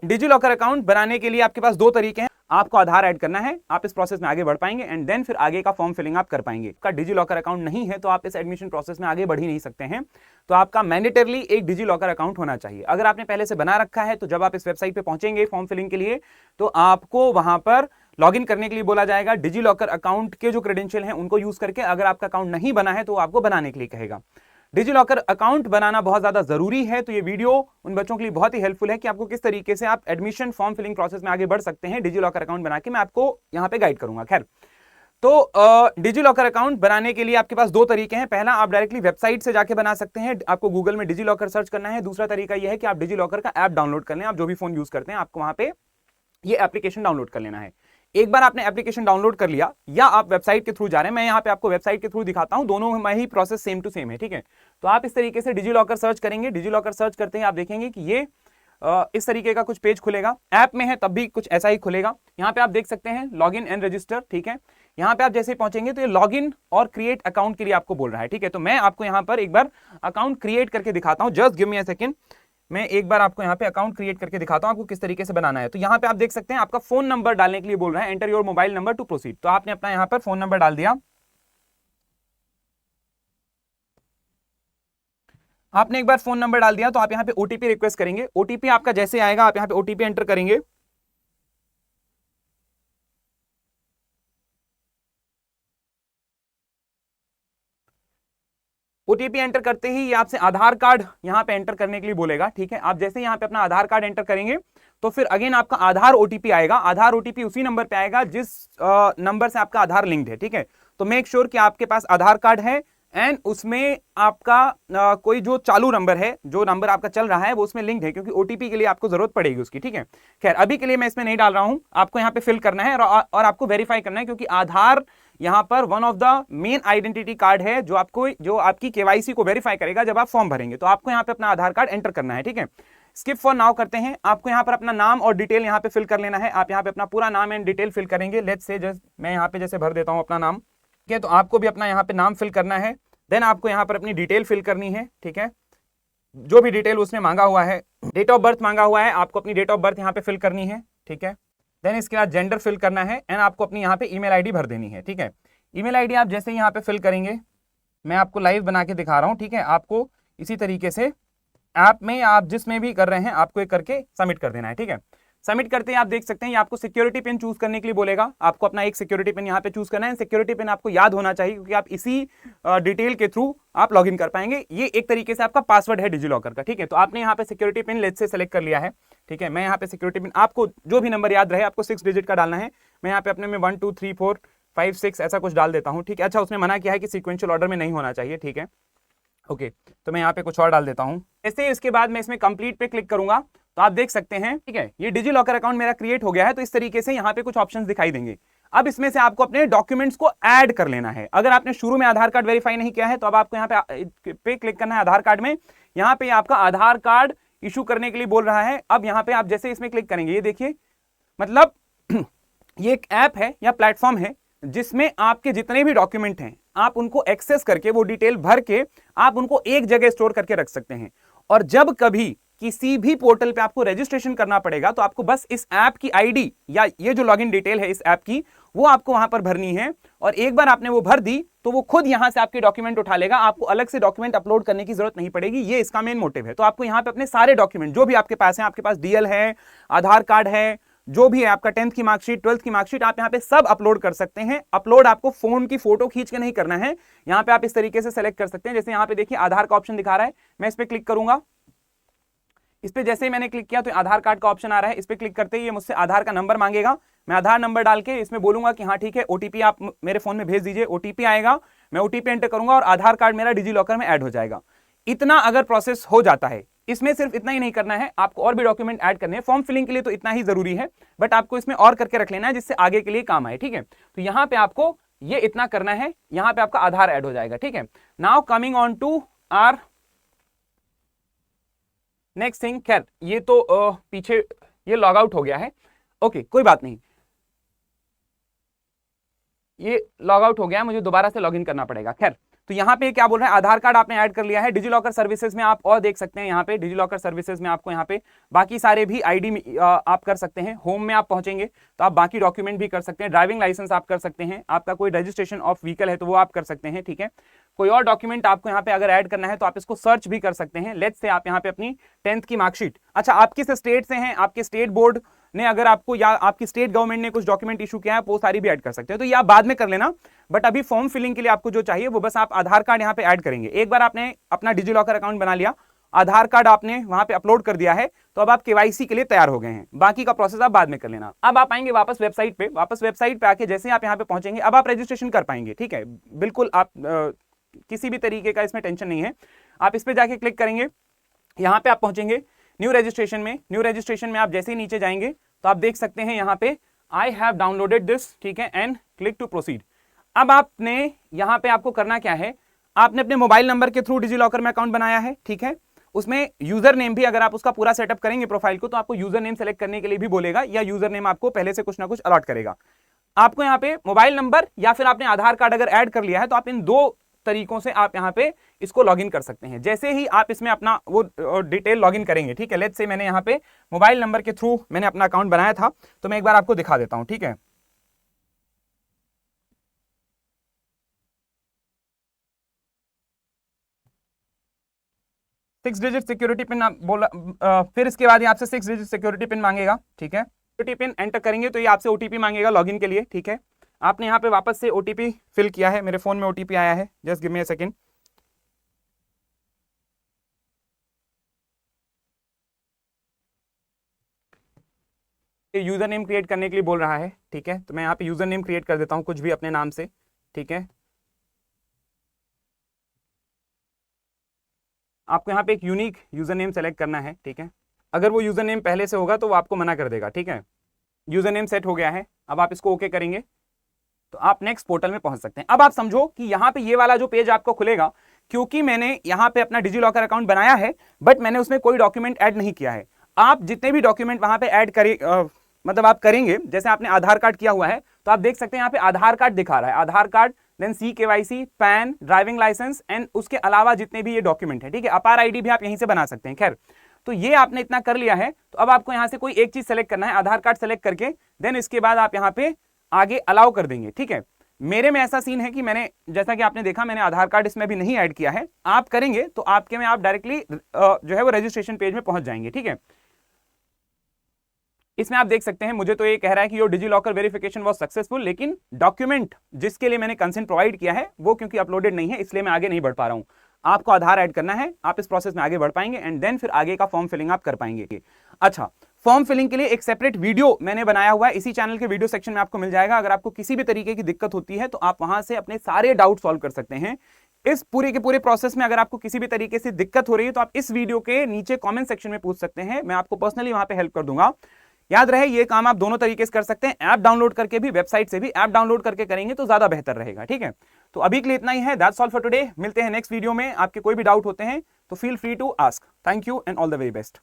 Digi locker account बनाने के लिए आपके पास दो तरीके हैं। आपको आधार ऐड करना है, आप इस प्रोसेस में आगे बढ़ पाएंगे एंड देन फिर आगे का फॉर्म फिलिंग आप कर पाएंगे। आपका डिजी लॉकर अकाउंट नहीं है तो आप इस एडमिशन प्रोसेस में आगे बढ़ ही नहीं सकते हैं। तो आपका मैंडेटरली एक डिजी लॉकर अकाउंट होना चाहिए। अगर आपने पहले से बना रखा है तो जब आप इस वेबसाइट पे पहुंचेंगे फॉर्म फिलिंग के लिए तो आपको वहां पर लॉगिन करने के लिए बोला जाएगा। डिजी लॉकर अकाउंट के जो क्रेडेंशियल हैं उनको यूज करके, अगर आपका अकाउंट नहीं बना है तो आपको बनाने के लिए कहेगा। डिजी लॉकर अकाउंट बनाना बहुत ज्यादा जरूरी है। तो ये वीडियो उन बच्चों के लिए बहुत ही हेल्पफुल है कि आपको किस तरीके से आप एडमिशन फॉर्म फिलिंग प्रोसेस में आगे बढ़ सकते हैं डिजी लॉकर अकाउंट बना के। मैं आपको यहां पे गाइड करूंगा। खैर, तो डिजी लॉकर अकाउंट बनाने के लिए आपके पास दो तरीके हैं। पहला, आप डायरेक्टली वेबसाइट से जाके बना सकते हैं। आपको गूगल में डिजी लॉकर सर्च करना है। दूसरा तरीका यह है कि आप डिजी लॉकर का ऐप डाउनलोड कर लें। आप जो भी फोन यूज करते हैं आपको वहां पे ये एप्लीकेशन डाउनलोड कर लेना है। एक बार आपने एप्लीकेशन डाउनलोड कर लिया या आप वेबसाइट के थ्रू जा रहे हैं, मैं यहाँ पे आपको वेबसाइट के थ्रू दिखाता हूं, दोनों में ही प्रोसेस सेम टू सेम है। ठीक है, तो आप इस तरीके से डिजी लॉकर सर्च करेंगे। डिजी लॉकर सर्च करते ही आप देखेंगे कि ये इस तरीके का कुछ पेज खुलेगा। ऐप में है तब भी कुछ ऐसा ही खुलेगा। यहाँ पे आप देख सकते हैं लॉग इन एंड रजिस्टर। ठीक है, यहाँ पे आप जैसे पहुंचेंगे तो ये लॉग इन और क्रिएट अकाउंट के लिए आपको बोल रहा है। ठीक है, तो मैं आपको यहाँ पर एक बार अकाउंट क्रिएट करके दिखाता हूँ। Just give me a second, मैं एक बार आपको यहाँ पे अकाउंट क्रिएट करके दिखाता हूँ आपको किस तरीके से बनाना है। तो यहाँ पे आप देख सकते हैं आपका फोन नंबर डालने के लिए बोल रहा है, enter your mobile number two proceed. तो आपने अपना यहाँ पर फोन नंबर डाल दिया। आपने एक बार फोन नंबर डाल दिया तो आप यहाँ पे ओटीपी रिक्वेस्ट करेंगे। ओटीपी आपका जैसे आएगा आप यहाँ पे ओटीपी एंटर करेंगे। ओटीपी एंटर करते ही ये आपसे आधार कार्ड यहाँ पे एंटर करने के लिए बोलेगा। ठीक है, आप जैसे यहाँ पे अपना आधार कार्ड एंटर करेंगे तो फिर अगेन आपका आधार ओटीपी आएगा। आधार ओटीपी उसी नंबर पे आएगा जिस नंबर से आपका आधार लिंक्ड है। ठीक है, तो मेक श्योर कि आपके पास आधार कार्ड है एंड उसमें आपका कोई जो चालू नंबर है, जो नंबर आपका चल रहा है वो उसमें लिंक्ड है, क्योंकि ओटीपी के लिए आपको जरूरत पड़ेगी उसकी। ठीक है, खैर अभी के लिए मैं इसमें नहीं डाल रहा हूं, आपको यहाँ पे फिल करना है और आपको वेरीफाई करना है, क्योंकि आधार यहाँ पर one of the main identity card है जो आपकी केवाईसी को वेरीफाई करेगा जब आप फॉर्म भरेंगे। तो आपको यहाँ पे अपना आधार कार्ड एंटर करना है। ठीक है, स्किप फॉर नाउ करते हैं। आपको यहाँ पर अपना नाम और डिटेल यहाँ पे फिल कर लेना है। आप यहाँ पे अपना पूरा नाम एंड डिटेल फिल करेंगे। लेट्स से जस्ट मैं यहाँ पे जैसे भर देता हूँ अपना नाम। ठीक है, तो आपको भी अपना यहाँ पे नाम फिल करना है। देन आपको यहाँ पर अपनी डिटेल फिल करनी है। ठीक है, जो भी डिटेल उसने मांगा हुआ है, डेट ऑफ बर्थ मांगा हुआ है, आपको अपनी डेट ऑफ बर्थ यहाँ पे फिल करनी है। ठीक है, देन इसके बाद जेंडर फिल करना है एंड आपको अपनी यहाँ पे ईमेल आईडी भर देनी है। ठीक है, ईमेल आईडी आप जैसे यहाँ पे फिल करेंगे, मैं आपको लाइव बना के दिखा रहा हूँ। ठीक है, आपको इसी तरीके से ऐप में आप जिसमें भी कर रहे हैं आपको एक करके सबमिट कर देना है। ठीक है, सबमिट करते हैं आप देख सकते हैं आपको सिक्योरिटी पिन चूज करने के लिए बोलेगा। आपको अपना एक सिक्योरिटी पिन यहाँ पे चूज करना है। सिक्योरिटी पिन आपको याद होना चाहिए, क्योंकि आप इसी डिटेल के थ्रू आप लॉगिन कर पाएंगे। ये एक तरीके से आपका पासवर्ड है डिजी लॉकर का। ठीक है, तो आपने यहाँ पे सिक्योरिटी पिन लेट से सेलेक्ट कर लिया है। ठीक है, मैं यहाँ पे सिक्योरिटी पिन, आपको जो भी नंबर याद रहे आपको 6 डिजिट का डालना है। मैं यहाँ पे अपने में 1 2 3 4 5 6 ऐसा कुछ डाल देता हूँ। ठीक है, अच्छा उसने मना किया है कि सीक्वेंशियल ऑर्डर में नहीं होना चाहिए। ठीक है, ओके, तो मैं यहाँ पे कुछ और डाल देता हूँ। ऐसे इसके बाद मैं इसमें कंप्लीट पे क्लिक करूंगा तो आप देख सकते हैं। ठीक है, ये डिजी लॉकर अकाउंट मेरा क्रिएट हो गया है। तो इस तरीके से यहाँ पे कुछ ऑप्शंस दिखाई देंगे। अब इसमें से आपको अपने डॉक्यूमेंट्स को ऐड कर लेना है। अगर आपने शुरू में आधार कार्ड वेरीफाई नहीं किया है तो अब आपको यहाँ पे क्लिक करना है आधार कार्ड में। यहाँ पे आपका आधार कार्ड इशू करने के लिए बोल रहा है। अब यहाँ पे आप जैसे इसमें क्लिक करेंगे, ये देखिए, मतलब ये एक ऐप है या प्लेटफॉर्म है जिसमें आपके जितने भी डॉक्यूमेंट हैं आप उनको एक्सेस करके वो डिटेल भर के आप उनको एक जगह स्टोर करके रख सकते हैं। और जब कभी किसी भी पोर्टल पे आपको रजिस्ट्रेशन करना पड़ेगा तो आपको बस इस ऐप की आईडी या ये जो लॉगिन डिटेल है इस ऐप की वो आपको वहां पर भरनी है। और एक बार आपने वो भर दी तो वो खुद यहां से आपके डॉक्यूमेंट उठा लेगा। आपको अलग से डॉक्यूमेंट अपलोड करने की जरूरत नहीं पड़ेगी। ये इसका मेन मोटिव है। तो आपको यहाँ पे अपने सारे डॉक्यूमेंट जो भी आपके पास है, आपके पास डीएल है, आधार कार्ड है, जो भी है आपका 10th की मार्कशीट, 12th की मार्कशीट, आप यहाँ पे सब अपलोड कर सकते हैं। अपलोड आपको फोन की फोटो खींच के नहीं करना है। यहाँ पे आप इस तरीके से सेलेक्ट कर सकते हैं। जैसे यहाँ पे देखिए आधार का ऑप्शन दिखा रहा है, मैं इस पे क्लिक करूंगा। इस पे जैसे ही मैंने क्लिक किया तो आधार कार्ड का ऑप्शन आ रहा है। इस पे क्लिक करते ही ये मुझसे आधार का नंबर मांगेगा। मैं आधार नंबर डाल के इसमें बोलूंगा कि हाँ ठीक है, ओटीपी आप मेरे फोन में भेज दीजिए। ओटीपी आएगा, मैं ओटीपी एंटर करूंगा और आधार कार्ड मेरा डिजी लॉकर में ऐड हो जाएगा। इतना अगर प्रोसेस हो जाता है, इसमें सिर्फ इतना ही नहीं करना है, आपको और भी डॉक्यूमेंट ऐड करने हैं। फॉर्म फिलिंग के लिए तो इतना ही जरूरी है, बट आपको इसमें और करके रख लेना है जिससे आगे के लिए काम आए। ठीक है, तो यहां पे आपको ये इतना करना है, यहां पे आपका आधार ऐड हो जाएगा। ठीक है, now coming on to our next thing. खैर ये तो पीछे ये लॉग आउट हो गया है। ओके, कोई बात नहीं, ये लॉग आउट हो गया, मुझे दोबारा से लॉगिन करना पड़ेगा। खैर तो यहाँ पे क्या बोल रहा है, आधार कार्ड आपने ऐड कर लिया है। डिजिलॉकर सर्विसेज में आप और देख सकते हैं, यहाँ पे डिजिलॉकर सर्विसेज में आपको यहाँ पे बाकी सारे भी आईडी आप कर सकते हैं। होम में आप पहुंचेंगे तो आप बाकी डॉक्यूमेंट भी कर सकते हैं, ड्राइविंग लाइसेंस आप कर सकते हैं, आपका कोई रजिस्ट्रेशन ऑफ व्हीकल है तो वो आप कर सकते हैं, ठीक है। कोई और डॉक्यूमेंट आपको यहाँ पे अगर ऐड करना है तो आप इसको सर्च भी कर सकते हैं। लेट्स से आप यहाँ पे अपनी 10th की मार्कशीट, अच्छा आप किस स्टेट से हैं, आपके स्टेट बोर्ड ने अगर आपको या आपकी स्टेट गवर्नमेंट ने कुछ डॉक्यूमेंट इशू किया है वो सारी भी ऐड कर सकते हैं, तो ये आप बाद में कर लेना। बट अभी फॉर्म फिलिंग के लिए आपको जो चाहिए वो बस आप आधार कार्ड यहाँ पे ऐड करेंगे। एक बार आपने अपना डिजिलॉकर अकाउंट बना लिया, आधार कार्ड आपने वहां पे अपलोड कर दिया है, तो अब आप केवाईसी के लिए तैयार हो गए हैं। बाकी का प्रोसेस आप बाद में कर लेना। अब आप आएंगे वापस वेबसाइट पे, वापस वेबसाइट पे आके जैसे आप यहाँ पे पहुंचेंगे अब आप रजिस्ट्रेशन कर पाएंगे, ठीक है। बिल्कुल आप किसी भी तरीके का इसमें टेंशन नहीं है। आप इस पे जाके क्लिक करेंगे, यहाँ पे आप पहुंचेंगे न्यू रजिस्ट्रेशन में। न्यू रजिस्ट्रेशन में आप जैसे ही नीचे जाएंगे तो आप देख सकते हैं यहाँ पे आई हैव डाउनलोडेड दिस, ठीक है, एंड क्लिक टू प्रोसीड। अब आपने यहाँ पे आपको करना क्या है, आपने अपने मोबाइल नंबर के थ्रू डिजिलॉकर में अकाउंट बनाया है, ठीक है। उसमें यूजर नेम भी अगर आप उसका पूरा सेटअप करेंगे प्रोफाइल को तो आपको यूजर नेम सेलेक्ट करने के लिए भी बोलेगा, या यूजर नेम आपको पहले से कुछ ना कुछ अलॉट करेगा। आपको यहाँ पे मोबाइल नंबर या फिर आपने आधार कार्ड अगर ऐड कर लिया है तो आप इन दो तरीकों से आप यहाँ पे इसको लॉगिन कर सकते हैं। जैसे ही आप इसमें अपना वो डिटेल लॉगिन करेंगे, ठीक है, लेट्स से मैंने यहाँ पे मोबाइल नंबर के थ्रू मैंने अपना अकाउंट बनाया था, तो मैं एक बार आपको दिखा देता हूं, ठीक है। सिक्स डिजिट सिक्योरिटी पिन बोला, फिर इसके बाद आपसे 6 डिजिट सिक्योरिटी पिन मांगेगा, ठीक है। सिक्योरिटी पिन एंटर करेंगे तो ये आपसे ओटीपी मांगेगा लॉगिन के लिए, ठीक है। आपने यहाँ पे वापस से ओटीपी फिल किया है, मेरे फोन में ओटीपी आया है, just give me a second. User name create करने के लिए बोल रहा है, ठीक है, तो मैं यहाँ पे यूजर नेम क्रिएट कर देता हूँ कुछ भी अपने नाम से, ठीक है। आपको यहाँ पे एक यूनिक यूजर नेम सेलेक्ट करना है, ठीक है। अगर वो यूजर नेम पहले से होगा तो वो आपको मना कर देगा, ठीक है। यूजर नेम सेट हो गया है, अब आप इसको ओके करेंगे तो आप नेक्स्ट पोर्टल में पहुंच सकते हैं। अब आप समझो कि यहाँ पे ये वाला जो पेज आपको खुलेगा, क्योंकि मैंने यहाँ पे अपना डिजिलॉकर अकाउंट बनाया है बट मैंने उसमें कोई डॉक्यूमेंट ऐड नहीं किया है। आप जितने भी डॉक्यूमेंट वहां पे ऐड करें, मतलब आप करेंगे, जैसे आपने आधार कार्ड किया हुआ है तो आप देख सकते हैं यहाँ पे आधार कार्ड दिखा रहा है, Aadhaar card, then CKYC, PAN, driving licence and उसके अलावा जितने भी ये डॉक्यूमेंट है, ठीक है। अपार आईडी भी आप यहीं से बना सकते हैं। खैर, तो ये आपने इतना कर लिया है, तो अब आपको यहां से कोई एक चीज सेलेक्ट करना है, आधार कार्ड सेलेक्ट करके देन इसके बाद आप यहाँ पे आगे अलाउ कर देंगे, ठीक है। मेरे में ऐसा सीन है कि मैंने, जैसा कि आपने देखा, मैंने आधार कार्ड इसमें भी नहीं ऐड किया है। आप करेंगे तो आपके में आप डायरेक्टली जो है वो रजिस्ट्रेशन पेज में पहुंच जाएंगे, ठीक है। इसमें आप देख सकते हैं मुझे तो ये कह रहा है कि your DigiLocker verification was successful, लेकिन डॉक्यूमेंट जिसके लिए मैंने कंसेंट प्रोवाइड किया है वो क्योंकि अपलोडेड नहीं है, इसलिए मैं आगे नहीं बढ़ पा रहा हूं। आपको आधार ऐड करना है, आप इस प्रोसेस में आगे बढ़ पाएंगे एंड देन फिर आगे का फॉर्म फिलिंग आप कर पाएंगे। अच्छा, फॉर्म फिलिंग के लिए एक सेपरेट वीडियो मैंने बनाया हुआ है, इसी चैनल के वीडियो सेक्शन में आपको मिल जाएगा। अगर आपको किसी भी तरीके की दिक्कत होती है तो आप वहां से अपने सारे डाउट सॉल्व कर सकते हैं। इस पूरे के पूरे प्रोसेस में अगर आपको किसी भी तरीके से दिक्कत हो रही है तो आप इस वीडियो के नीचे कमेंट सेक्शन में पूछ सकते हैं, मैं आपको पर्सनली वहां पे हेल्प कर दूंगा। याद रहे ये काम आप दोनों तरीके से कर सकते हैं, ऐप डाउनलोड करके भी, वेबसाइट से भी। ऐप डाउनलोड करके करेंगे तो ज्यादा बेहतर रहेगा, ठीक है। तो अभी के लिए इतना ही है, दैट्स ऑल फॉर टुडे। मिलते हैं नेक्स्ट वीडियो में। आपके कोई भी डाउट होते हैं तो feel free to ask. Thank you and all the very best.